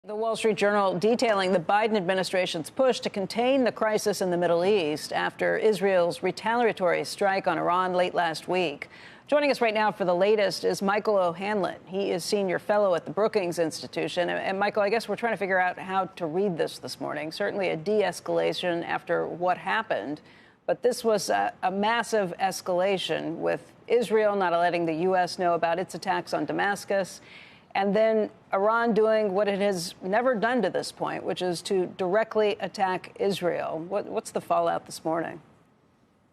The Wall Street Journal detailing the Biden administration's push to contain the crisis in the Middle East after Israel's retaliatory strike on Iran late last week. Joining us right now for the latest is Michael O'Hanlon. He is senior fellow at the Brookings Institution. And Michael, I guess we're trying to figure out how to read this morning. Certainly a de-escalation after what happened. But this was a massive escalation, with Israel not letting the U.S. know about its attacks on Damascus, and then Iran doing what it has never done to this point, which is to directly attack Israel. What's the fallout this morning?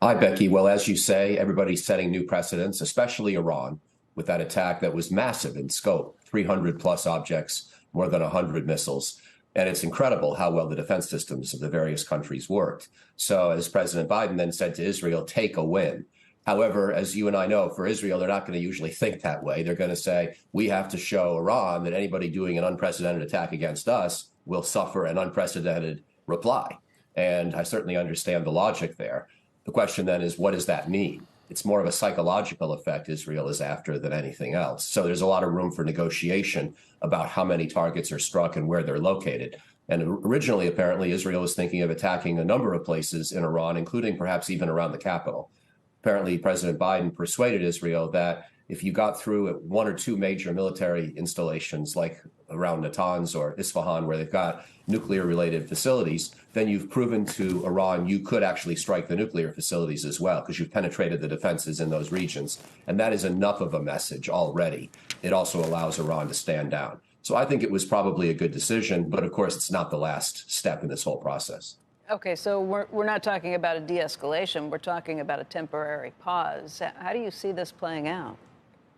Hi, Becky. Well, as you say, everybody's setting new precedents, especially Iran, with that attack that was massive in scope, 300 plus objects, more than 100 missiles. And it's incredible how well the defense systems of the various countries worked. So as President Biden then said to Israel, take a win. However, as you and I know, for Israel, they're not going to usually think that way. They're going to say, we have to show Iran that anybody doing an unprecedented attack against us will suffer an unprecedented reply. And I certainly understand the logic there. The question then is, what does that mean? It's more of a psychological effect Israel is after than anything else. So there's a lot of room for negotiation about how many targets are struck and where they're located. And originally, apparently, Israel was thinking of attacking a number of places in Iran, including perhaps even around the capital. Apparently, President Biden persuaded Israel that if you got through at one or two major military installations, like around Natanz or Isfahan, where they've got nuclear-related facilities, then you've proven to Iran you could actually strike the nuclear facilities as well, because you've penetrated the defenses in those regions. And that is enough of a message already. It also allows Iran to stand down. So I think it was probably a good decision, but of course, it's not the last step in this whole process. OK, so we're not talking about a de-escalation. We're talking about a temporary pause. How do you see this playing out?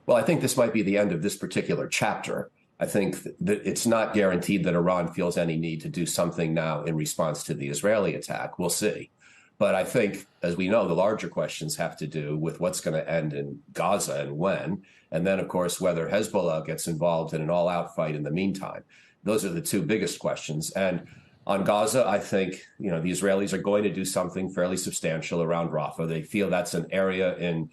Well, I think this might be the end of this particular chapter. I think that it's not guaranteed that Iran feels any need to do something now in response to the Israeli attack. We'll see. But I think, as we know, the larger questions have to do with what's going to end in Gaza and when. And then, of course, whether Hezbollah gets involved in an all-out fight in the meantime. Those are the two biggest questions. And on Gaza, I think, the Israelis are going to do something fairly substantial around Rafah. They feel that's an area in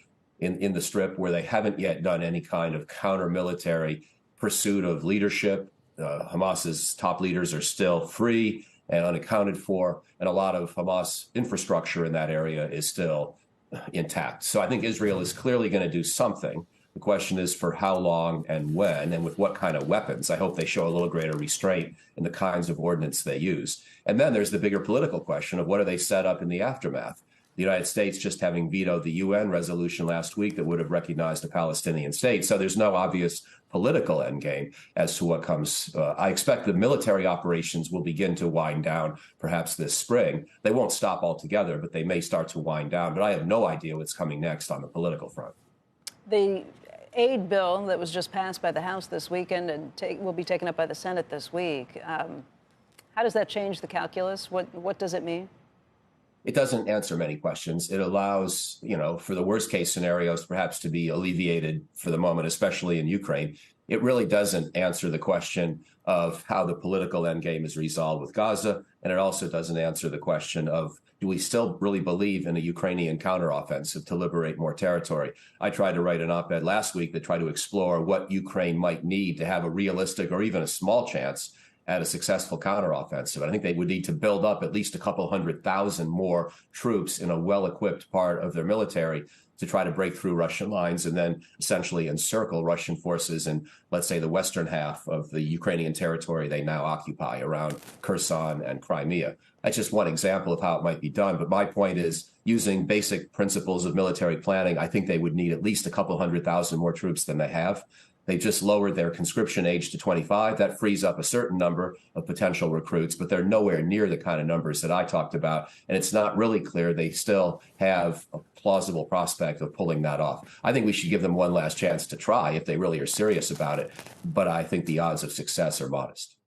the Strip where they haven't yet done any kind of counter-military pursuit of leadership. Hamas's top leaders are still free and unaccounted for, and a lot of Hamas infrastructure in that area is still intact. So I think Israel is clearly going to do something. The question is for how long and when and with what kind of weapons. I hope they show a little greater restraint in the kinds of ordnance they use. And then there's the bigger political question of what do they set up in the aftermath? The United States just having vetoed the UN resolution last week that would have recognized a Palestinian state. So there's no obvious political endgame as to what comes. I expect the military operations will begin to wind down perhaps this spring. They won't stop altogether, but they may start to wind down. But I have no idea what's coming next on the political front. The aid bill that was just passed by the House this weekend and will be taken up by the Senate this week. How does that change the calculus? What does it mean? It doesn't answer many questions. It allows, for the worst case scenarios, perhaps to be alleviated for the moment, especially in Ukraine. It really doesn't answer the question of how the political endgame is resolved with Gaza. And it also doesn't answer the question of, do we still really believe in a Ukrainian counteroffensive to liberate more territory? I tried to write an op-ed last week that tried to explore what Ukraine might need to have a realistic or even a small chance at a successful counteroffensive. I think they would need to build up at least a couple 100,000 more troops in a well-equipped part of their military to try to break through Russian lines and then essentially encircle Russian forces in, let's say, the western half of the Ukrainian territory they now occupy around Kherson and Crimea. That's just one example of how it might be done. But my point is, using basic principles of military planning, I think they would need at least a couple 100,000 more troops than they have. They just lowered their conscription age to 25. That frees up a certain number of potential recruits, but they're nowhere near the kind of numbers that I talked about. And it's not really clear they still have a plausible prospect of pulling that off. I think we should give them one last chance to try if they really are serious about it. But I think the odds of success are modest.